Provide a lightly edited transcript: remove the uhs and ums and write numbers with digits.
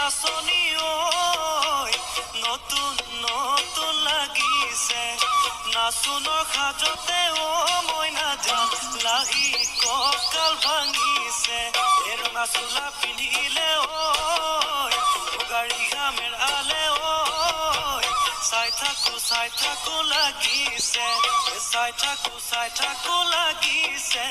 নাচনি ঐ নতুন নতুন লাগিছে নাচুনৰ সাজতে মইনা জান লাগি কঁকাল ভাঙিছে এই ৰঙা চোলা পিন্ধিলে গাড়ী ঘামেৰ আলে চাই থাকো লাগিছে চাই থাকো লাগিছে